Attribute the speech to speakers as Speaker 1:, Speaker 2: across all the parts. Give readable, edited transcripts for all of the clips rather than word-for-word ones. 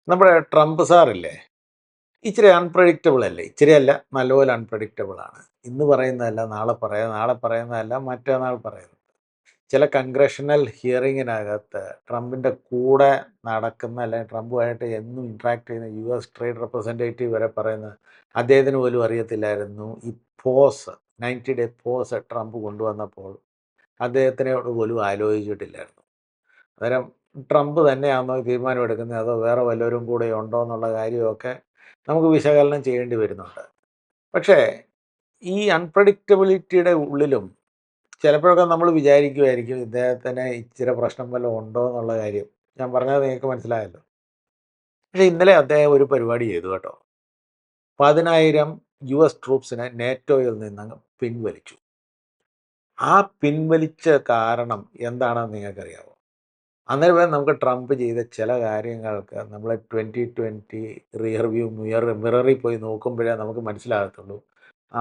Speaker 1: നമ്മുടെ ട്രംപ് സാറില്ലേ, ഇച്ചിരി അൺപ്രഡിക്റ്റബിൾ അല്ലേ? ഇച്ചിരിയല്ല, നല്ലപോലെ അൺപ്രഡിക്റ്റബിൾ ആണ്. ഇന്ന് പറയുന്നതല്ല നാളെ പറയാം, നാളെ പറയുന്നതല്ല മറ്റന്നാൾ പറയുന്നത്. ചില കൺഗ്രഷണൽ ഹിയറിങ്ങിനകത്ത് ട്രംപിൻ്റെ കൂടെ നടക്കുന്ന, അല്ലെങ്കിൽ ട്രംപുമായിട്ട് എന്നും ഇൻട്രാക്ട് ചെയ്യുന്ന US ട്രേഡ് റെപ്രസെൻറ്റേറ്റീവ് വരെ പറയുന്നത് അദ്ദേഹത്തിന് പോലും അറിയത്തില്ലായിരുന്നു ഈ പോസ് 90-ഡേ പോസ് ട്രംപ് കൊണ്ടുവന്നപ്പോൾ അദ്ദേഹത്തിനോട് പോലും ആലോചിച്ചിട്ടില്ലായിരുന്നു. അന്നേരം ട്രംപ് തന്നെയാണോ തീരുമാനമെടുക്കുന്നത്, അതോ വേറെ വല്ലവരും കൂടെ ഉണ്ടോ എന്നുള്ള കാര്യമൊക്കെ നമുക്ക് വിശകലനം ചെയ്യേണ്ടി വരുന്നുണ്ട്. പക്ഷേ ഈ അൺപ്രഡിക്റ്റബിലിറ്റിയുടെ ഉള്ളിലും ചിലപ്പോഴൊക്കെ നമ്മൾ വിചാരിക്കുമായിരിക്കും ഇദ്ദേഹത്തിന് ഇച്ചിരി പ്രശ്നം വല്ലതും ഉണ്ടോ എന്നുള്ള കാര്യം. ഞാൻ പറഞ്ഞത് നിങ്ങൾക്ക് മനസ്സിലായല്ലോ. പക്ഷേ ഇന്നലെ അദ്ദേഹം ഒരു പരിപാടി ചെയ്തു കേട്ടോ. 10,000 US ട്രൂപ്സിനെ നേറ്റോയിൽ നിന്നങ്ങ് പിൻവലിച്ചു. ആ പിൻവലിച്ച കാരണം എന്താണെന്ന് നിങ്ങൾക്കറിയാമോ? അന്നേരം നമുക്ക് ട്രംപ് ചെയ്ത ചില കാര്യങ്ങൾക്ക് നമ്മൾ 2020 റിയർവ്യൂ മിററിൽ പോയി നോക്കുമ്പോഴേ നമുക്ക് മനസ്സിലാകത്തുള്ളൂ,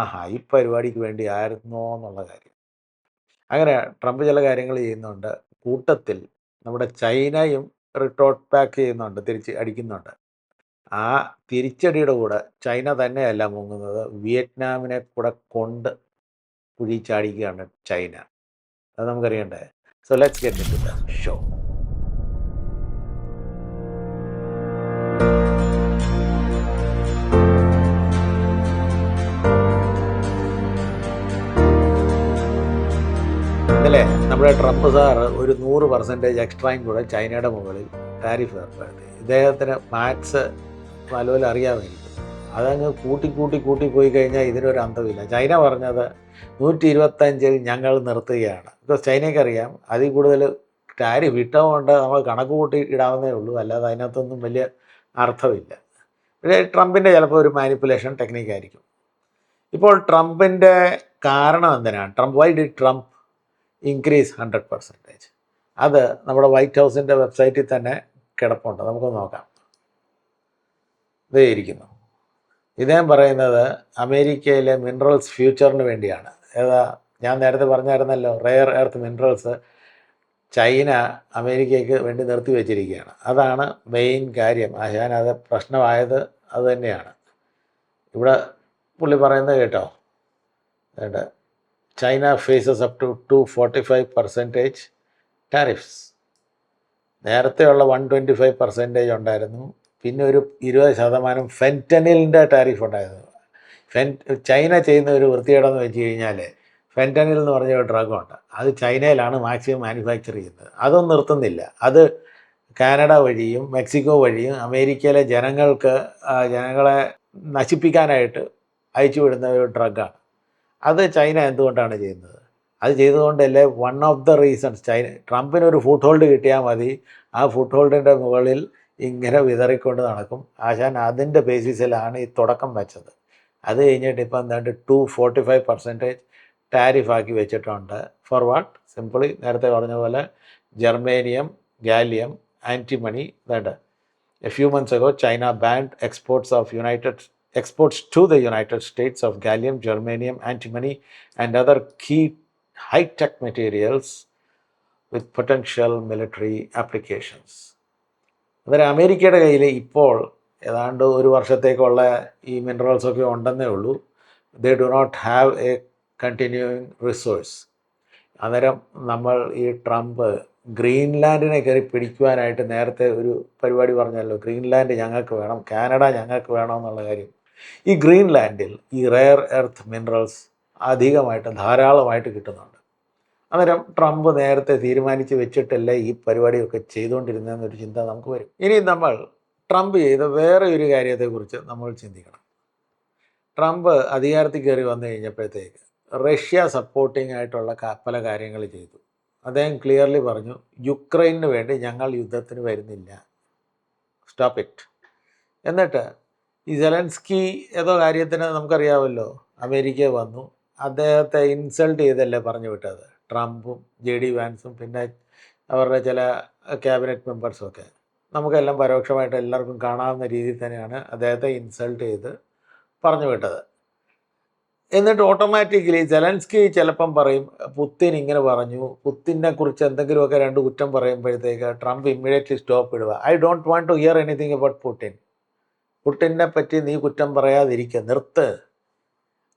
Speaker 1: ആഹാ ഈ പരിപാടിക്ക് വേണ്ടി ആയിരുന്നോ എന്നുള്ള കാര്യം. അങ്ങനെ ട്രംപ് ചില കാര്യങ്ങൾ ചെയ്യുന്നുണ്ട്. കൂട്ടത്തിൽ നമ്മുടെ ചൈനയും റിട്ടോട്ട് ബാക്ക് ചെയ്യുന്നുണ്ട്, തിരിച്ച് അടിക്കുന്നുണ്ട്. ആ തിരിച്ചടിയുടെ കൂടെ ചൈന തന്നെയല്ല മുങ്ങുന്നത്, വിയറ്റ്നാമിനെ കൂടെ കൊണ്ട് കുഴി ചാടിക്കുകയാണ് ചൈന. അത് നമുക്കറിയണ്ടേ. So let's get into the show. ഇന്നലെ നമ്മുടെ ട്രംപ് സാറ് ഒരു 100% എക്സ്ട്രായും കൂടെ ചൈനയുടെ മുകളിൽ ടാരിഫ് ഏർപ്പെടുത്തി. ഇദ്ദേഹത്തിന് മാത്സ് നല്ലപോലെ അറിയാമായിരിക്കും. അതങ്ങ് കൂട്ടി പോയി കഴിഞ്ഞാൽ ഇതിനൊരു അന്തമില്ല. ചൈന പറഞ്ഞത് 125 ഞങ്ങൾ നിർത്തുകയാണ്. ബിക്കോസ് ചൈനയ്ക്കറിയാം അതിൽ കൂടുതൽ ടാരിഫ് ഇട്ടതുകൊണ്ട് നമ്മൾ കണക്ക് കൂട്ടി ഇടാവുന്നേ ഉള്ളൂ, അല്ലാതെ അതിനകത്തൊന്നും വലിയ അർത്ഥമില്ല. പക്ഷേ ട്രംപിൻ്റെ ചിലപ്പോൾ ഒരു മാനിപ്പുലേഷൻ ടെക്നിക്കായിരിക്കും. ഇപ്പോൾ ട്രംപിൻ്റെ കാരണം എന്തിനാണ്? Why did Trump increase 100%? അത് നമ്മുടെ വൈറ്റ് ഹൗസിൻ്റെ വെബ്സൈറ്റിൽ തന്നെ കിടപ്പുണ്ട്, നമുക്ക് നോക്കാം. ഇതേ ഇരിക്കുന്നു. ഇദ്ദേഹം പറയുന്നത് അമേരിക്കയിലെ മിനറൽസ് ഫ്യൂച്ചറിന് വേണ്ടിയാണ്. ഏതാ, ഞാൻ നേരത്തെ പറഞ്ഞായിരുന്നല്ലോ, റെയർ എർത്ത് മിനറൽസ് ചൈന അമേരിക്കയ്ക്ക് വേണ്ടി നിർത്തി വച്ചിരിക്കുകയാണ്. അതാണ് മെയിൻ കാര്യം. അത് പ്രശ്നമായത് അത് തന്നെയാണ്. ഇവിടെ പുള്ളി പറയുന്നത് കേട്ടോ, China faces up to 245% tariffs. നേരത്തെയുള്ള 125% ഉണ്ടായിരുന്നു. പിന്നെ ഒരു 20% ഫെൻറ്റനിലിൻ്റെ ടാരിഫ് ഉണ്ടായിരുന്നു. ചൈന ചെയ്യുന്ന ഒരു വൃത്തികേടെന്ന് വെച്ച് കഴിഞ്ഞാൽ, ഫെൻറ്റനിൽ എന്ന് പറഞ്ഞ ഒരു ഡ്രഗുണ്ട്. അത് ചൈനയിലാണ് മാക്സിമം മാനുഫാക്ചർ ചെയ്യുന്നത്. അതൊന്നും നിർത്തുന്നില്ല. അത് കാനഡ വഴിയും മെക്സിക്കോ വഴിയും അമേരിക്കയിലെ ജനങ്ങളെ നശിപ്പിക്കാനായിട്ട് അയച്ചു വിടുന്ന ഒരു ഡ്രഗാണ്. അത് ചൈന എന്തുകൊണ്ടാണ് ചെയ്യുന്നത്? അത് ചെയ്തുകൊണ്ടല്ലേ വൺ ഓഫ് ദ റീസൺസ് ട്രംപിനൊരു ഫുട് ഹോൾഡ് കിട്ടിയാൽ മതി, ആ ഫുട് ഹോൾഡിൻ്റെ മുകളിൽ ഇങ്ങനെ വിതറിക്കൊണ്ട് നടക്കും. അതിൻ്റെ ബേസിസിലാണ് ഈ തുടക്കം വെച്ചത്. അത് കഴിഞ്ഞിട്ട് ഇപ്പം എന്താണ്ട് 245% ടാരിഫാക്കി വെച്ചിട്ടുണ്ട്. Four what? സിംപിളി നേരത്തെ പറഞ്ഞ പോലെ germanium, gallium, antimony. A few months ago China band exports to the United States of gallium, germanium, antimony and other key high-tech materials with potential military applications. അന്നേരം അമേരിക്കയുടെ കയ്യിൽ ഇപ്പോൾ ഏതാണ്ട് ഒരു വർഷത്തേക്കുള്ള ഈ മിനറൽസൊക്കെ ഉണ്ടെന്നേ ഉള്ളൂ. They do not have a continuing resource. അന്നേരം നമ്മൾ ഈ ട്രംപ് ഗ്രീൻലാൻഡിനെ കയറി പിടിക്കുവാനായിട്ട് നേരത്തെ ഒരു പരിപാടി പറഞ്ഞല്ലോ, ഗ്രീൻലാൻഡ് ഞങ്ങൾക്ക് വേണം, കാനഡ ഞങ്ങൾക്ക് വേണം എന്നുള്ള കാര്യം. ഈ ഗ്രീൻലാൻഡിൽ ഈ റെയർ എർത്ത് മിനറൽസ് ധാരാളമായിട്ട് കിട്ടുന്നുണ്ട്. അന്നേരം ട്രംപ് നേരത്തെ തീരുമാനിച്ച് വെച്ചിട്ടല്ലേ ഈ പരിപാടിയൊക്കെ ചെയ്തുകൊണ്ടിരുന്നതെന്നൊരു ചിന്ത നമുക്ക് വരും. ഇനി നമ്മൾ ട്രംപ് ചെയ്ത വേറെ ഒരു കാര്യത്തെക്കുറിച്ച് നമ്മൾ ചിന്തിക്കണം. ട്രംപ് അധികാരത്തിൽ കയറി വന്നു കഴിഞ്ഞപ്പോഴത്തേക്ക് റഷ്യ സപ്പോർട്ടിംഗ് ആയിട്ടുള്ള പല കാര്യങ്ങൾ ചെയ്തു. അദ്ദേഹം ക്ലിയർലി പറഞ്ഞു, യുക്രൈനു വേണ്ടി ഞങ്ങൾ യുദ്ധത്തിന് വരുന്നില്ല, സ്റ്റോപ്പ് ഇറ്റ്. എന്നിട്ട് ഈ സെലൻസ്കി ഏതോ കാര്യത്തിന് നമുക്കറിയാമല്ലോ അമേരിക്ക വന്നു, അദ്ദേഹത്തെ ഇൻസൾട്ട് ചെയ്തല്ലേ പറഞ്ഞു വിട്ടത് ട്രംപും JD വാൻസും പിന്നെ അവരുടെ ചില ക്യാബിനറ്റ് മെമ്പേഴ്സുമൊക്കെ. നമുക്കെല്ലാം പരോക്ഷമായിട്ട് എല്ലാവർക്കും കാണാവുന്ന രീതിയിൽ തന്നെയാണ് അദ്ദേഹത്തെ ഇൻസൾട്ട് ചെയ്ത് പറഞ്ഞു വിട്ടത്. എന്നിട്ട് ഓട്ടോമാറ്റിക്കലി സെലൻസ്കി ചിലപ്പം പറയും പുത്തിൻ ഇങ്ങനെ പറഞ്ഞു, പുത്തിനെ കുറിച്ച് എന്തെങ്കിലുമൊക്കെ രണ്ട് കുറ്റം പറയുമ്പോഴത്തേക്ക് ട്രംപ് ഇമ്മീഡിയറ്റ്ലി സ്റ്റോപ്പ് ഇടുക. I don't want to hear anything about Putin. പുടിനെ പറ്റി നീ കുറ്റം പറയാതിരിക്കുക, നിർത്ത്.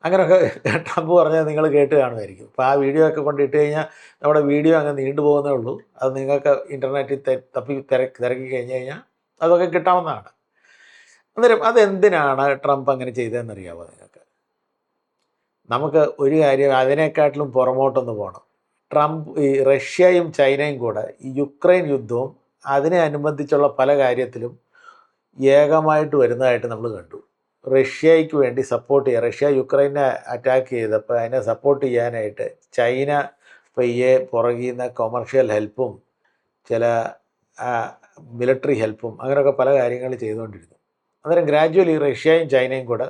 Speaker 1: അങ്ങനെയൊക്കെ ട്രംപ് പറഞ്ഞാൽ നിങ്ങൾ കേട്ട് കാണുമായിരിക്കും. അപ്പോൾ ആ വീഡിയോ ഒക്കെ കൊണ്ടിട്ട് കഴിഞ്ഞാൽ നമ്മുടെ വീഡിയോ അങ്ങ് നീണ്ടു പോകുന്നേ ഉള്ളൂ. അത് നിങ്ങൾക്ക് ഇൻ്റർനെറ്റിൽ തിരക്കി കഴിഞ്ഞ് കഴിഞ്ഞാൽ അതൊക്കെ കിട്ടാവുന്നതാണ്. അന്നേരം അതെന്തിനാണ് ട്രംപ് അങ്ങനെ ചെയ്തതെന്നറിയാമോ നിങ്ങൾക്ക്? നമുക്ക് ഒരു കാര്യം അതിനെക്കാട്ടിലും പുറമോട്ടൊന്ന് പോകണം. ട്രംപ് ഈ റഷ്യയും ചൈനയും കൂടെ ഈ യുക്രൈൻ യുദ്ധവും അതിനെ അനുബന്ധിച്ചുള്ള പല കാര്യത്തിലും ഏകമായിട്ട് വരുന്നതായിട്ട് നമ്മൾ കണ്ടു. റഷ്യയ്ക്ക് വേണ്ടി സപ്പോർട്ട് ചെയ്യുക, റഷ്യ യുക്രൈനെ അറ്റാക്ക് ചെയ്തപ്പോൾ അതിനെ സപ്പോർട്ട് ചെയ്യാനായിട്ട് ചൈന പയ്യെ പുറകിൽ നിന്ന് കൊമേർഷ്യൽ ഹെൽപ്പും ചില മിലിറ്ററി ഹെൽപ്പും അങ്ങനെയൊക്കെ പല കാര്യങ്ങൾ ചെയ്തുകൊണ്ടിരുന്നു. അന്നേരം ഗ്രാജ്വലി റഷ്യയും ചൈനയും കൂടെ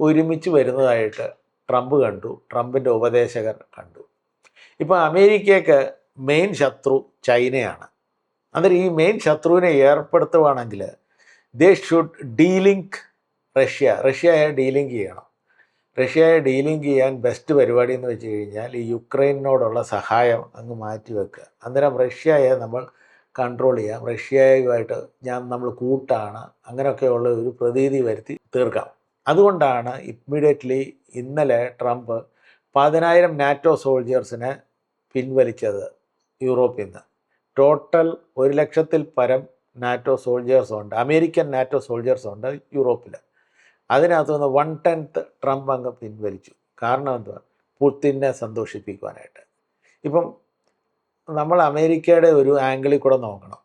Speaker 1: ഒരുമിച്ച് വരുന്നതായിട്ട് ട്രംപ് കണ്ടു, ട്രംപിൻ്റെ ഉപദേശകർ കണ്ടു. ഇപ്പോൾ അമേരിക്കയ്ക്ക് മെയിൻ ശത്രു ചൈനയാണ്. അന്നേരം ഈ മെയിൻ ശത്രുവിനെ ഏർപ്പെടുത്തുകയാണെങ്കിൽ ദേ ഷുഡ് ഡീലിങ്ക് റഷ്യയെ ഡീലിങ്ക് ചെയ്യണം. റഷ്യയെ ഡീലിങ്ക് ചെയ്യാൻ ബെസ്റ്റ് പരിപാടി എന്ന് വെച്ച് കഴിഞ്ഞാൽ ഈ യുക്രൈനോടുള്ള സഹായം അങ്ങ് മാറ്റി വെക്കുക. അന്നേരം റഷ്യയെ നമ്മൾ കൺട്രോൾ ചെയ്യാം, റഷ്യയുമായിട്ട് നമ്മൾ കൂട്ടാണ്, അങ്ങനെയൊക്കെയുള്ള ഒരു പ്രതീതി വരുത്തി തീർക്കാം. അതുകൊണ്ടാണ് ഇമ്മീഡിയറ്റ്ലി ഇന്നലെ ട്രംപ് 10,000 നാറ്റോ സോൾജേഴ്സിനെ പിൻവലിച്ചത് യൂറോപ്പിൽ നിന്ന്. ടോട്ടൽ 100,000-ൽ പരം നാറ്റോ സോൾജേഴ്സ് ഉണ്ട്, അമേരിക്കൻ നാറ്റോ സോൾജേഴ്സ് ഉണ്ട് യൂറോപ്പിൽ. അതിനകത്ത് നിന്ന് 1/10 ട്രംപ് അങ്ങ് പിൻവലിച്ചു. കാരണം എന്തുവാ? പുത്തിനെ സന്തോഷിപ്പിക്കുവാനായിട്ട്. ഇപ്പം നമ്മൾ അമേരിക്കയുടെ ഒരു ആംഗിളിൽ കൂടെ നോക്കണം.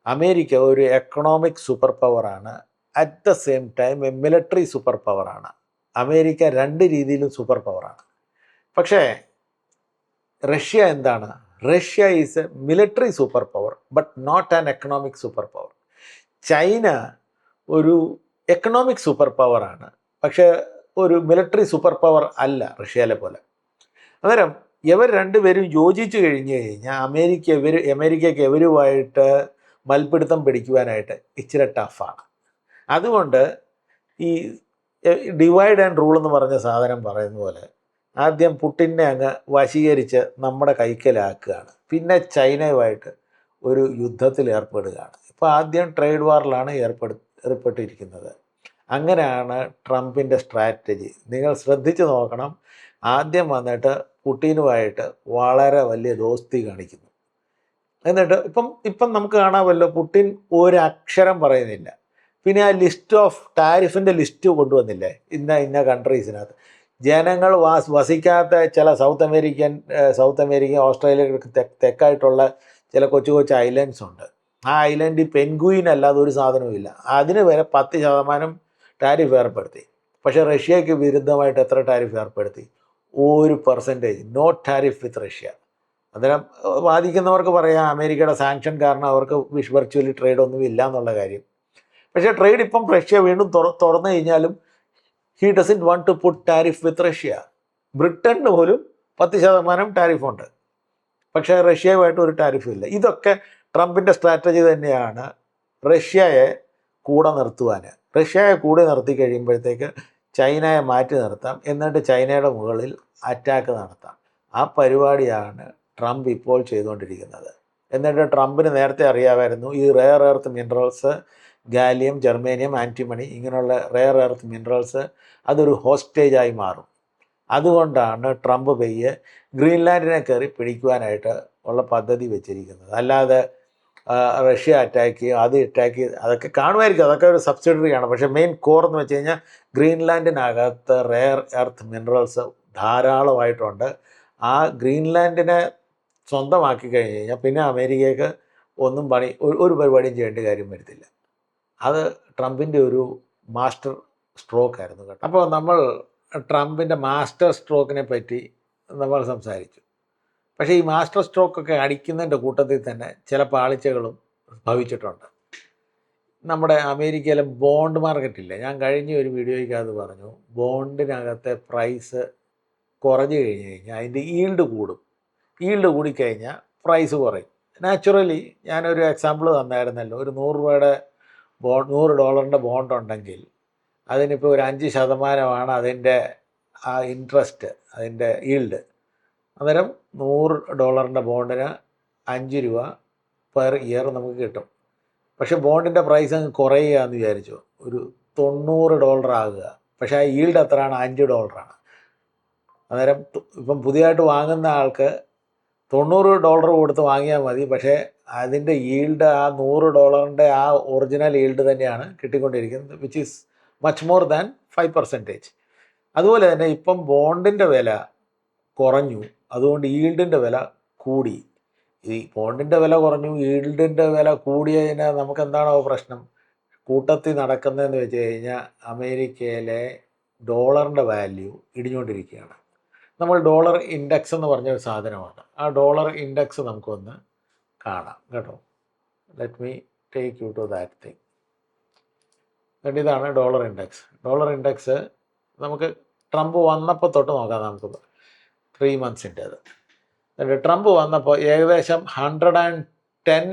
Speaker 1: അമേരിക്ക ഒരു എക്കണോമിക് സൂപ്പർ പവറാണ്, at the same time a military super പവറാണ്. അമേരിക്ക രണ്ട് രീതിയിലും സൂപ്പർ പവറാണ്. പക്ഷേ റഷ്യ എന്താണ്? Russia is a military super power but not an economic super power. China ഒരു എക്കണോമിക് സൂപ്പർ പവറാണ്, പക്ഷേ ഒരു മിലിറ്ററി സൂപ്പർ പവർ അല്ല റഷ്യയിലെ പോലെ. അന്നേരം ഇവർ രണ്ടുപേരും യോജിച്ച് കഴിഞ്ഞ് കഴിഞ്ഞാൽ അമേരിക്കയ്ക്ക് ഇവരുമായിട്ട് മൽപ്പിടുത്തം പിടിക്കുവാനായിട്ട് ഇച്ചിരി ടഫാണ്. അതുകൊണ്ട് ഈ ഡിവൈഡ് ആൻഡ് റൂൾ എന്ന് പറഞ്ഞ സാധനം പറയുന്ന പോലെ ആദ്യം പുടിനെ അങ്ങ് വശീകരിച്ച് നമ്മുടെ കൈക്കലാക്കുകയാണ്, പിന്നെ ചൈനയുമായിട്ട് ഒരു യുദ്ധത്തിൽ ഏർപ്പെടുകയാണ്. ഇപ്പോൾ ആദ്യം ട്രേഡ് വാറിലാണ് ഏർപ്പെട്ടിരിക്കുന്നത്. അങ്ങനെയാണ് ട്രംപിൻ്റെ സ്ട്രാറ്റജി. നിങ്ങൾ ശ്രദ്ധിച്ച് നോക്കണം. ആദ്യം വന്നിട്ട് പുടിനുമായിട്ട് വളരെ വലിയ ദോസ്തി കാണിക്കുന്നു. എന്നിട്ട് ഇപ്പം നമുക്ക് കാണാമല്ലോ, പുടിൻ ഒരക്ഷരം പറയുന്നില്ല. പിന്നെ ആ ലിസ്റ്റ് ഓഫ് ടാരിഫിൻ്റെ ലിസ്റ്റ് കൊണ്ടുവന്നില്ലേ ഇന്ന കൺട്രീസിനകത്ത്. ജനങ്ങൾ വസിക്കാത്ത ചില സൗത്ത് അമേരിക്കൻ ഓസ്ട്രേലിയക്ക് തെക്കായിട്ടുള്ള ചില കൊച്ചു ഐലൻഡ്സ് ഉണ്ട്. ആ ഐലൻഡിൽ പെൻഗ്വിൻ അല്ലാതെ ഒരു സാധനവും ഇല്ല. അതിന് വരെ 10% ടാരിഫ് ഏർപ്പെടുത്തി. പക്ഷേ റഷ്യയ്ക്ക് വിരുദ്ധമായിട്ട് എത്ര ടാരിഫ് ഏർപ്പെടുത്തി? 1%. No tariff with Russia. അന്നേരം വാദിക്കുന്നവർക്ക് പറയാം അമേരിക്കയുടെ സാങ്ഷൻ കാരണം അവർക്ക് വിർച്വലി ട്രേഡ് ഒന്നും ഇല്ല എന്നുള്ള കാര്യം. പക്ഷേ ട്രേഡ് ഇപ്പം റഷ്യ വീണ്ടും തുറന്നു കഴിഞ്ഞാലും he doesn't want to put tariff with Russia. ബ്രിട്ടന് പോലും 10% ടാരിഫുണ്ട്, പക്ഷേ റഷ്യയുമായിട്ട് ഒരു ടാരിഫും ഇല്ല. ഇതൊക്കെ ട്രംപിൻ്റെ സ്ട്രാറ്റജി തന്നെയാണ്, റഷ്യയെ കൂടെ നിർത്തുവാൻ. റഷ്യയെ കൂടെ നിർത്തി കഴിയുമ്പോഴത്തേക്ക് ചൈനയെ മാറ്റി നിർത്താം, എന്നിട്ട് ചൈനയുടെ മുകളിൽ അറ്റാക്ക് നടത്താം. ആ പരിപാടിയാണ് ട്രംപ് ഇപ്പോൾ ചെയ്തുകൊണ്ടിരിക്കുന്നത്. എന്നിട്ട് ട്രംപിന് നേരത്തെ അറിയാമായിരുന്നു ഈ rare earth minerals, gallium, germanium, antimony, ഇങ്ങനെയുള്ള റെയർ എർത്ത് മിനറൽസ് അതൊരു ഹോസ്റ്റേജായി മാറും. അതുകൊണ്ടാണ് ട്രംപ് പയ്യെ ഗ്രീൻലാൻഡിനെ കയറി പിടിക്കുവാനായിട്ട് ഉള്ള പദ്ധതി വെച്ചിരിക്കുന്നത്. അല്ലാതെ റഷ്യ അറ്റാക്ക് ചെയ്യും, അത് അറ്റാക്ക് ചെയ്ത് അതൊക്കെ കാണുമായിരിക്കും, അതൊക്കെ ഒരു സബ്സിഡറിയാണ്. പക്ഷേ മെയിൻ കോർ എന്ന് വെച്ച് കഴിഞ്ഞാൽ ഗ്രീൻലാൻഡിനകത്ത് റെയർ എർത്ത് മിനറൽസ് ധാരാളമായിട്ടുണ്ട്. ആ ഗ്രീൻലാൻഡിനെ സ്വന്തമാക്കി കഴിഞ്ഞ് കഴിഞ്ഞാൽ പിന്നെ അമേരിക്കയ്ക്ക് ഒന്നും ഒരു പരിപാടിയും ചെയ്യേണ്ട കാര്യം വരത്തില്ല. അത് ട്രംപിൻ്റെ ഒരു മാസ്റ്റർ സ്ട്രോക്ക് ആയിരുന്നു കേട്ടോ. അപ്പോൾ നമ്മൾ ട്രംപിൻ്റെ മാസ്റ്റർ സ്ട്രോക്കിനെ പറ്റി നമ്മൾ സംസാരിച്ചു. പക്ഷേ ഈ മാസ്റ്റർ സ്ട്രോക്കൊക്കെ അടിക്കുന്നതിൻ്റെ കൂട്ടത്തിൽ തന്നെ ചില പാളിച്ചകളും ഭവിച്ചിട്ടുണ്ട്. നമ്മുടെ അമേരിക്കയിലെ ബോണ്ട് മാർക്കറ്റില്ലേ, ഞാൻ കഴിഞ്ഞ ഒരു വീഡിയോയ്ക്കകത്ത് പറഞ്ഞു, ബോണ്ടിനകത്തെ പ്രൈസ് കുറഞ്ഞു കഴിഞ്ഞ് കഴിഞ്ഞാൽ അതിൻ്റെ ഈൽഡ് കൂടും. ഈൽഡ് കൂടിക്കഴിഞ്ഞാൽ പ്രൈസ് കുറയും. നാച്ചുറലി ഞാനൊരു എക്സാമ്പിൾ തന്നായിരുന്നല്ലോ, ഒരു $100 ബോണ്ട് ഉണ്ടെങ്കിൽ അതിനിപ്പോൾ ഒരു 5% അതിൻ്റെ ആ ഇൻട്രസ്റ്റ്, അതിൻ്റെ ഈൽഡ്. അന്നേരം $100 ബോണ്ടിന് 5 രൂപ പെർ ഇയർ നമുക്ക് കിട്ടും. പക്ഷേ ബോണ്ടിൻ്റെ പ്രൈസ് അങ്ങ് കുറയുകയെന്ന് വിചാരിച്ചു, ഒരു $90 ആകുക. പക്ഷേ ആ ഈൽഡ് എത്രയാണ്? $5. അന്നേരം ഇപ്പം പുതിയതായിട്ട് വാങ്ങുന്ന ആൾക്ക് $90 കൊടുത്ത് വാങ്ങിയാൽ മതി. പക്ഷേ അതിൻ്റെ ഈൽഡ് ആ $100 ആ ഒറിജിനൽ ഈൽഡ് തന്നെയാണ് കിട്ടിക്കൊണ്ടിരിക്കുന്നത്, which is much more than 5%. അതുപോലെ തന്നെ ഇപ്പം ബോണ്ടിൻ്റെ വില കുറഞ്ഞു, അതുകൊണ്ട് ഈൽഡിൻ്റെ വില കൂടി. ഈ ബോണ്ടിൻ്റെ വില കുറഞ്ഞു, ഈൽഡിൻ്റെ വില കൂടിയതിന് നമുക്ക് എന്താണോ പ്രശ്നം? കൂട്ടത്തിൽ നടക്കുന്നതെന്ന് വെച്ച് കഴിഞ്ഞാൽ അമേരിക്കയിലെ ഡോളറിൻ്റെ വാല്യൂ ഇടിഞ്ഞുകൊണ്ടിരിക്കുകയാണ്. നമ്മൾ ഡോളർ ഇൻഡെക്സ് എന്ന് പറഞ്ഞ ഒരു സാധനമാണ്. ആ ഡോളർ ഇൻഡെക്സ് നമുക്കൊന്ന് കാണാം കേട്ടോ. Let me take you to that thing. എന്നിട്ട് ഇതാണ് ഡോളർ ഇൻഡെക്സ്. ഡോളർ ഇൻഡെക്സ് നമുക്ക് ട്രംപ് വന്നപ്പോൾ തൊട്ട് നോക്കാം. നമുക്ക് 3 മന്ത്സിൻ്റേത്. എന്നിട്ട് ട്രംപ് വന്നപ്പോൾ ഏകദേശം 110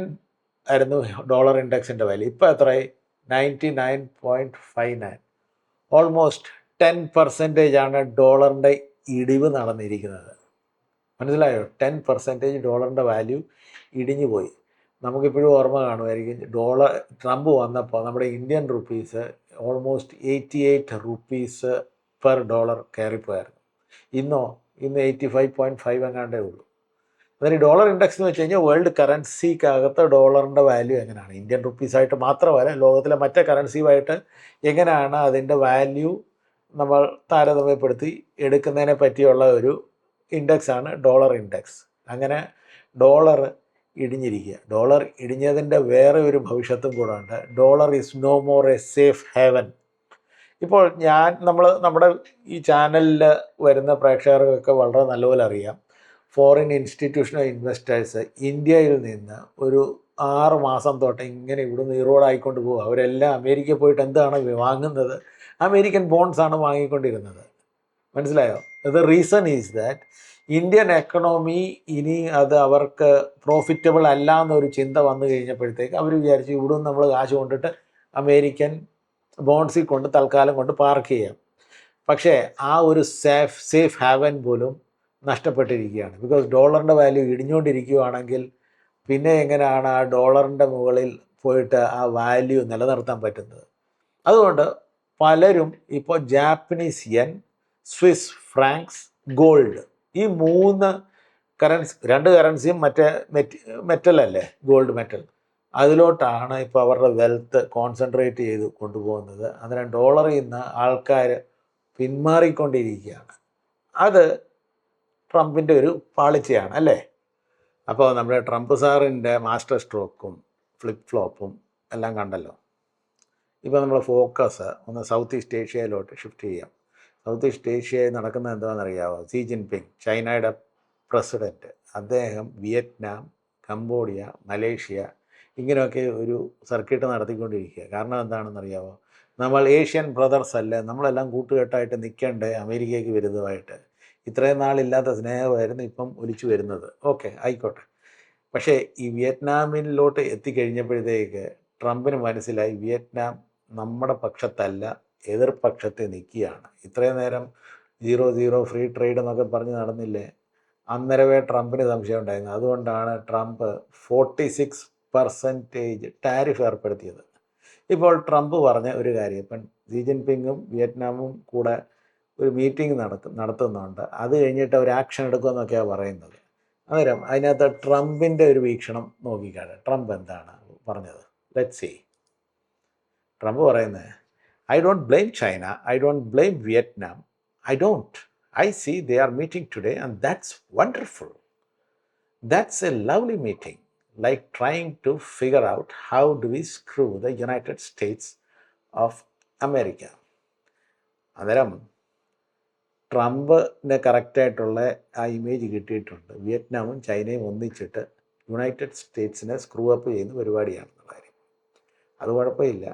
Speaker 1: ആയിരുന്നു ഡോളർ ഇൻഡെക്സിൻ്റെ വാല്യൂ. ഇപ്പോൾ എത്രയായി? 99.59. ഓൾമോസ്റ്റ് 10% ഡോളറിൻ്റെ ഇടിവ് നടന്നിരിക്കുന്നത്. മനസ്സിലായോ? 10% ഡോളറിൻ്റെ വാല്യൂ ഇടിഞ്ഞു പോയി. നമുക്കിപ്പോഴും ഓർമ്മ കാണുമായിരിക്കും, ട്രംപ് വന്നപ്പോൾ നമ്മുടെ Indian rupees almost 88 rupees per dollar കയറിപ്പോയായിരുന്നു. ഇന്ന് 85.5 എങ്ങാണ്ടേ ഉള്ളൂ. അതായത് ഡോളർ ഇൻഡെക്സ് എന്ന് വെച്ച് കഴിഞ്ഞാൽ വേൾഡ് കറൻസിക്കകത്ത് ഡോളറിൻ്റെ വാല്യൂ എങ്ങനെയാണ്, ഇന്ത്യൻ റുപ്പീസായിട്ട് മാത്രമല്ല ലോകത്തിലെ മറ്റേ കറൻസിയുമായിട്ട് എങ്ങനെയാണ് അതിൻ്റെ വാല്യൂ നമ്മൾ താരതമ്യപ്പെടുത്തി എടുക്കുന്നതിനെ പറ്റിയുള്ള ഒരു ഇൻഡെക്സാണ് ഡോളർ ഇൻഡെക്സ്. അങ്ങനെ ഡോളർ ഇടിഞ്ഞിരിക്കുക. ഡോളർ ഇടിഞ്ഞതിൻ്റെ വേറെ ഒരു ഭവിഷ്യത്തും കൂടെ ഉണ്ട്. Dollar is no more a safe haven. ഇപ്പോൾ നമ്മുടെ ഈ ചാനലിൽ വരുന്ന പ്രേക്ഷകർക്കൊക്കെ വളരെ നല്ലപോലെ അറിയാം, ഫോറിൻ ഇൻസ്റ്റിറ്റ്യൂഷണൽ ഇൻവെസ്റ്റേഴ്സ് ഇന്ത്യയിൽ നിന്ന് ഒരു 6 മാസം തൊട്ട് ഇങ്ങനെ ഇവിടുന്ന് ഈറോഡായിക്കൊണ്ട് പോകുക. അവരെല്ലാം അമേരിക്കയിൽ പോയിട്ട് എന്താണ് വാങ്ങുന്നത്? അമേരിക്കൻ ബോണ്ട്സാണ് വാങ്ങിക്കൊണ്ടിരുന്നത്. മനസ്സിലായോ? The reason is that Indian economy ഇനി അത് അവർക്ക് പ്രോഫിറ്റബിൾ അല്ല എന്നൊരു ചിന്ത വന്നു കഴിഞ്ഞപ്പോഴത്തേക്ക് അവർ വിചാരിച്ചു ഇവിടുന്ന് നമ്മൾ കാശ് കൊണ്ടിട്ട് അമേരിക്കൻ ബോണ്ട്സിൽ കൊണ്ട് തൽക്കാലം കൊണ്ട് പാർക്ക് ചെയ്യാം. പക്ഷേ ആ ഒരു സേഫ് ഹാവൻ പോലും നഷ്ടപ്പെട്ടിരിക്കുകയാണ്. ബിക്കോസ് ഡോളറിൻ്റെ വാല്യൂ ഇടിഞ്ഞുകൊണ്ടിരിക്കുകയാണെങ്കിൽ പിന്നെ എങ്ങനെയാണ് ആ ഡോളറിൻ്റെ മുകളിൽ പോയിട്ട് ആ വാല്യൂ നിലനിർത്താൻ പറ്റുന്നത്? അതുകൊണ്ട് പലരും ഇപ്പോൾ Japanese N, Swiss Franks, gold, ഈ 3 കറൻസി, 2 കറൻസിയും മറ്റേ മെറ്റലല്ലേ, ഗോൾഡ് മെറ്റൽ, അതിലോട്ടാണ് ഇപ്പോൾ അവരുടെ വെൽത്ത് കോൺസെൻട്രേറ്റ് ചെയ്ത് കൊണ്ടുപോകുന്നത്. അന്നേരം ഡോളറിൽ നിന്ന് ആൾക്കാർ പിന്മാറിക്കൊണ്ടിരിക്കുകയാണ്. അത് ട്രംപിൻ്റെ ഒരു പാളിച്ചയാണ് അല്ലേ? അപ്പോൾ നമ്മുടെ ട്രംപ് സാറിൻ്റെ മാസ്റ്റർ സ്ട്രോക്കും ഫ്ലിപ്പ് ഫ്ലോപ്പും എല്ലാം കണ്ടല്ലോ. ഇപ്പോൾ നമ്മൾ ഫോക്കസ് ഒന്ന് സൗത്ത് ഈസ്റ്റ് ഏഷ്യയിലോട്ട് ഷിഫ്റ്റ് ചെയ്യാം. സൗത്ത് ഈസ്റ്റ് ഏഷ്യയിൽ നടക്കുന്നത് എന്താണെന്നറിയാമോ? സി ജിൻപിങ്, ചൈനയുടെ പ്രസിഡൻറ്റ്, അദ്ദേഹം വിയറ്റ്നാം, കംബോഡിയ, മലേഷ്യ ഇങ്ങനെയൊക്കെ ഒരു സർക്കിട്ട് നടത്തിക്കൊണ്ടിരിക്കുക. കാരണം എന്താണെന്നറിയാമോ? നമ്മൾ ഏഷ്യൻ ബ്രദർസ് അല്ലേ, നമ്മളെല്ലാം കൂട്ടുകെട്ടായിട്ട് നിൽക്കേണ്ടേ അമേരിക്കയ്ക്ക് വിരുദ്ധമായിട്ട്. ഇത്രയും നാളില്ലാത്ത സ്നേഹമായിരുന്നു ഇപ്പം ഒലിച്ചു വരുന്നത്. ഓക്കെ, ആയിക്കോട്ടെ. പക്ഷേ ഈ വിയറ്റ്നാമിലോട്ട് എത്തിക്കഴിഞ്ഞപ്പോഴത്തേക്ക് ട്രംപിന് മനസ്സിലായി വിയറ്റ്നാം നമ്മുടെ പക്ഷത്തല്ല, എതിർപക്ഷത്തെ നിൽക്കുകയാണ്. ഇത്രയും നേരം 0 ഫ്രീ ട്രേഡ് എന്നൊക്കെ പറഞ്ഞ് നടന്നില്ലേ, അന്നേരമേ ട്രംപിന് സംശയം ഉണ്ടായിരുന്നു. അതുകൊണ്ടാണ് ട്രംപ് 46% ടാരിഫ് ഏർപ്പെടുത്തിയത്. ഇപ്പോൾ ട്രംപ് പറഞ്ഞ ഒരു കാര്യം, ഇപ്പം സി ജിൻപിങ്ങും വിയറ്റ്നാമും കൂടെ ഒരു മീറ്റിംഗ് നടത്തുന്നുണ്ട്. അത് കഴിഞ്ഞിട്ട് ഒരു ആക്ഷൻ എടുക്കുമെന്നൊക്കെയാണ് പറയുന്നത്. അന്നേരം അതിനകത്ത് ട്രംപിൻ്റെ ഒരു വീക്ഷണം നോക്കിക്കാണ്. ട്രംപ് എന്താണ് പറഞ്ഞത്? Let's see. ട്രംപ് പറയുന്നത്, I don't blame China, I don't blame Vietnam, I don't. I see they are meeting today and that's wonderful. That's a lovely meeting, like trying to figure out how do we screw the United States of America. അന്നേരം ട്രംപിന് കറക്റ്റായിട്ടുള്ള ആ image കിട്ടിയിട്ടുണ്ട്. വിയറ്റ്നാമും ചൈനയും ഒന്നിച്ചിട്ട് United സ്റ്റേറ്റ്സിനെ screw up ചെയ്യുന്ന പരിപാടിയാണെന്നുള്ള കാര്യം. അത് കുഴപ്പമില്ല.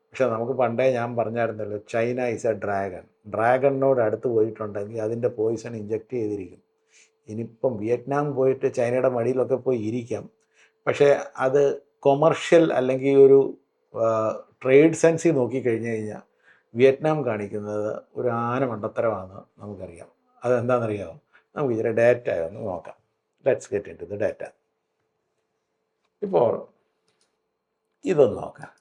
Speaker 1: പക്ഷെ നമുക്ക് പണ്ടേ ഞാൻ പറഞ്ഞായിരുന്നല്ലോ, ചൈന ഈസ് എ ഡ്രാഗണിനോട് അടുത്ത് പോയിട്ടുണ്ടെങ്കിൽ അതിൻ്റെ പോയിസൺ ഇഞ്ചക്റ്റ് ചെയ്തിരിക്കും. ഇനിയിപ്പം വിയറ്റ്നാം പോയിട്ട് ചൈനയുടെ മടിയിലൊക്കെ പോയി ഇരിക്കാം. പക്ഷേ അത് കൊമേർഷ്യൽ അല്ലെങ്കിൽ ഒരു ട്രേഡ് സെൻസിൽ നോക്കിക്കഴിഞ്ഞ് കഴിഞ്ഞാൽ വിയറ്റ്നാം കാണിക്കുന്നത് ഒരു ആന മണ്ടത്തരമാണെന്ന് നമുക്കറിയാം. അതെന്താണെന്നറിയാമോ? നമുക്ക് ഇച്ചിരി ഡാറ്റ ഒന്ന് നോക്കാം. Let's get into the data. ഇപ്പോൾ ഇതൊന്ന് നോക്കാം.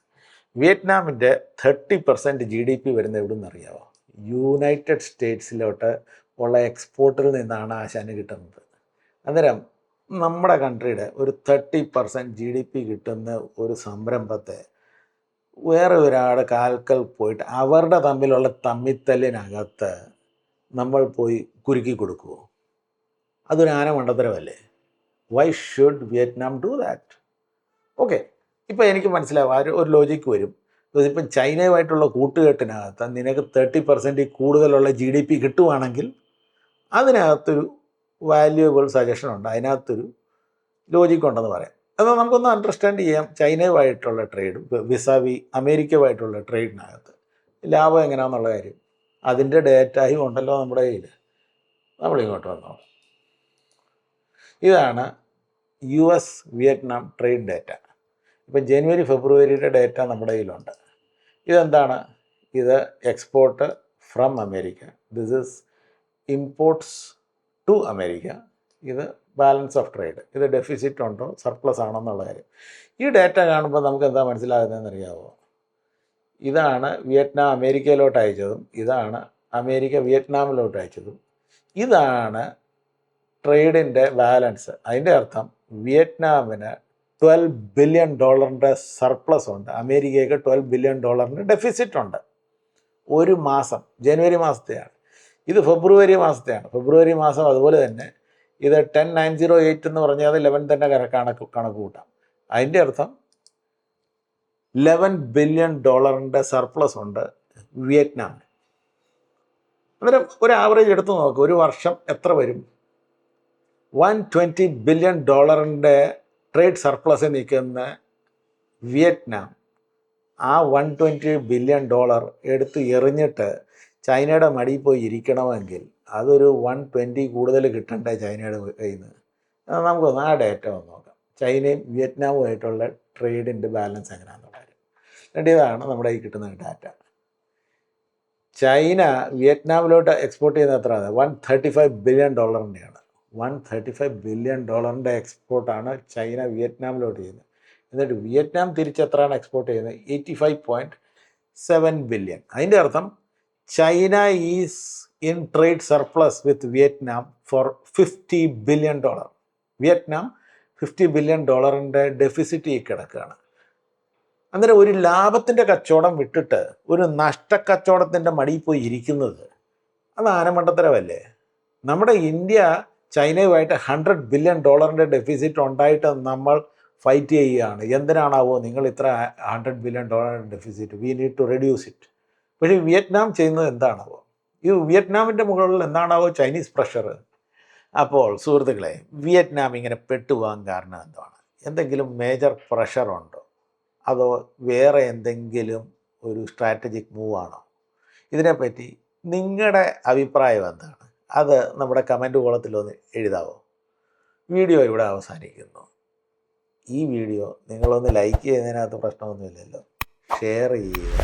Speaker 1: വിയറ്റ്നാമിൻ്റെ 30% GDP വരുന്നത് എവിടെ നിന്നറിയാമോ? യുണൈറ്റഡ് സ്റ്റേറ്റ്സിലോട്ട് ഉള്ള എക്സ്പോർട്ടിൽ നിന്നാണ് ആശാന് കിട്ടുന്നത്. അന്നേരം നമ്മുടെ കൺട്രിയുടെ ഒരു 30% GDP കിട്ടുന്ന ഒരു സംരംഭത്തെ വേറെ ഒരാൾ കാൽക്കൽ പോയിട്ട് അവരുടെ തമ്മിലുള്ള തമ്മിത്തല്ലിനകത്ത് നമ്മൾ പോയി കുരുക്കി കൊടുക്കുമോ? അതൊരു ആന മണ്ടത്തരമല്ലേ? Why should Vietnam do that? Okay, ഇപ്പം എനിക്ക് മനസ്സിലാവും, ഒരു ലോജിക്ക് വരും. ഇപ്പം ചൈനയുമായിട്ടുള്ള കൂട്ടുകെട്ടിനകത്ത് നിനക്ക് 30% കൂടുതലുള്ള GDP കിട്ടുവാണെങ്കിൽ അതിനകത്തൊരു വാല്യുവബിൾ സജഷൻ ഉണ്ട്, അതിനകത്തൊരു ലോജിക്ക് ഉണ്ടെന്ന് പറയാം. എന്നാൽ നമുക്കൊന്ന് അണ്ടർസ്റ്റാൻഡ് ചെയ്യാം ചൈനയുമായിട്ടുള്ള ട്രേഡ് വിസാവി അമേരിക്കയുമായിട്ടുള്ള ട്രേഡിനകത്ത് ലാഭം എങ്ങനെയാണെന്നുള്ള കാര്യം. അതിൻ്റെ ഡേറ്റായും ഉണ്ടല്ലോ നമ്മുടെ കയ്യിൽ. നമ്മളിങ്ങോട്ട് വന്നോ. ഇതാണ് US വിയറ്റ്നാം ട്രേഡ് ഡേറ്റ. ഇപ്പം ജനുവരി ഫെബ്രുവരിയുടെ ഡേറ്റ നമ്മുടെ കയ്യിലുണ്ട്. ഇതെന്താണ്? ഇത് export from America, this is imports to America, ഇത് ബാലൻസ് ഓഫ് ട്രേഡ്, ഇത് ഡെഫിസിറ്റ് ഉണ്ടോ സർപ്ലസ് ആണോ എന്നുള്ള കാര്യം. ഈ ഡേറ്റ കാണുമ്പോൾ നമുക്ക് എന്താ മനസ്സിലാകുന്നതെന്ന് അറിയാമോ? ഇതാണ് വിയറ്റ്നാം അമേരിക്കയിലോട്ട് അയച്ചതും ഇതാണ് അമേരിക്ക വിയറ്റ്നാമിലോട്ട് അയച്ചതും. ഇതാണ് ട്രേഡിൻ്റെ ബാലൻസ്. അതിൻ്റെ അർത്ഥം വിയറ്റ്നാമിന് $12 ബില്യൺ സർപ്ലസ് ഉണ്ട്, അമേരിക്കയ്ക്ക് $12 ബില്യൺ ഡെഫിസിറ്റ് ഉണ്ട്. ഒരു മാസം, ജനുവരി മാസത്തെയാണ്. ഇത് ഫെബ്രുവരി മാസത്തെയാണ്. ഫെബ്രുവരി മാസം അതുപോലെ തന്നെ ഇത് 10,908 എന്ന് പറഞ്ഞാൽ അത് 11 തന്നെ കണക്ക് കൂട്ടാം. അതിൻ്റെ അർത്ഥം $11 ബില്യൺ സർപ്ലസ് ഉണ്ട് വിയറ്റ്നാമിന്. അന്നേരം ഒരു ആവറേജ് എടുത്ത് നോക്കുക, ഒരു വർഷം എത്ര വരും? $120 ബില്യൺ ട്രേഡ് സർപ്ലസ് നിൽക്കുന്ന വിയറ്റ്നാം ആ $120 ബില്യൺ എടുത്ത് എറിഞ്ഞിട്ട് ചൈനയുടെ മടിയിൽ പോയി ഇരിക്കണമെങ്കിൽ അതൊരു 120 കൂടുതൽ കിട്ടണ്ടേ ചൈനയുടെ കയ്യിൽ നിന്ന്? നമുക്കൊന്ന് ആ ഡേറ്റ ഒന്ന് നോക്കാം. ചൈനയും വിയറ്റ്നാമുമായിട്ടുള്ള ട്രേഡിൻ്റെ ബാലൻസ് എങ്ങനെയാണെന്നുള്ള കാര്യം. ഇതാണ് നമ്മുടെ ഈ കിട്ടുന്ന ഡാറ്റ. ചൈന വിയറ്റ്നാമിലോട്ട് എക്സ്പോർട്ട് ചെയ്യുന്ന എത്ര? $135 ബില്യൺ $135 ബില്യൺ എക്സ്പോർട്ടാണ് ചൈന വിയറ്റ്നാമിലോട്ട് ചെയ്യുന്നത്. എന്നിട്ട് വിയറ്റ്നാം തിരിച്ചെത്രയാണ് എക്സ്പോർട്ട് ചെയ്യുന്നത്? $85.7 ബില്യൺ. അതിൻ്റെ അർത്ഥം China is in trade surplus with Vietnam for $50 billion. Vietnam $50 billion deficit കിടക്കുകയാണ്. അന്നേരം ഒരു ലാഭത്തിൻ്റെ കച്ചവടം വിട്ടിട്ട് ഒരു നഷ്ടക്കച്ചവടത്തിൻ്റെ മടിയിൽ പോയി ഇരിക്കുന്നത് അത് ആനമണ്ടത്തരമല്ലേ? നമ്മുടെ ഇന്ത്യ ചൈനയുമായിട്ട് $100 ബില്യൺ ഡെഫിസിറ്റ് ഉണ്ടായിട്ട് നമ്മൾ ഫൈറ്റ് ചെയ്യുകയാണ്. എന്തിനാണാവോ നിങ്ങൾ ഇത്ര $100 billion deficit? We need to reduce it. പക്ഷേ വിയറ്റ്നാം ചെയ്യുന്നത് എന്താണാവോ? ഈ വിയറ്റ്നാമിൻ്റെ മുകളിൽ എന്താണാവോ ചൈനീസ് പ്രഷർ. അപ്പോൾ സുഹൃത്തുക്കളെ, വിയറ്റ്നാം ഇങ്ങനെ പെട്ടുപോകാൻ കാരണം എന്താണ്? എന്തെങ്കിലും മേജർ പ്രഷറുണ്ടോ? അതോ വേറെ എന്തെങ്കിലും ഒരു സ്ട്രാറ്റജിക് മൂവാണോ? ഇതിനെപ്പറ്റി നിങ്ങളുടെ അഭിപ്രായം എന്താണ്? അത് നമ്മുടെ കമൻറ്റ് കോളത്തിലൊന്ന് എഴുതാവോ? വീഡിയോ ഇവിടെ അവസാനിക്കുന്നു. ഈ വീഡിയോ നിങ്ങളൊന്ന് ലൈക്ക് ചെയ്യുന്നതിനകത്ത് പ്രശ്നമൊന്നുമില്ലല്ലോ. ഷെയർ ചെയ്യുക.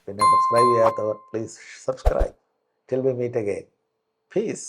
Speaker 1: പിന്നെ സബ്സ്ക്രൈബ് ചെയ്യാത്തവർ please subscribe. Till we meet again. Piece.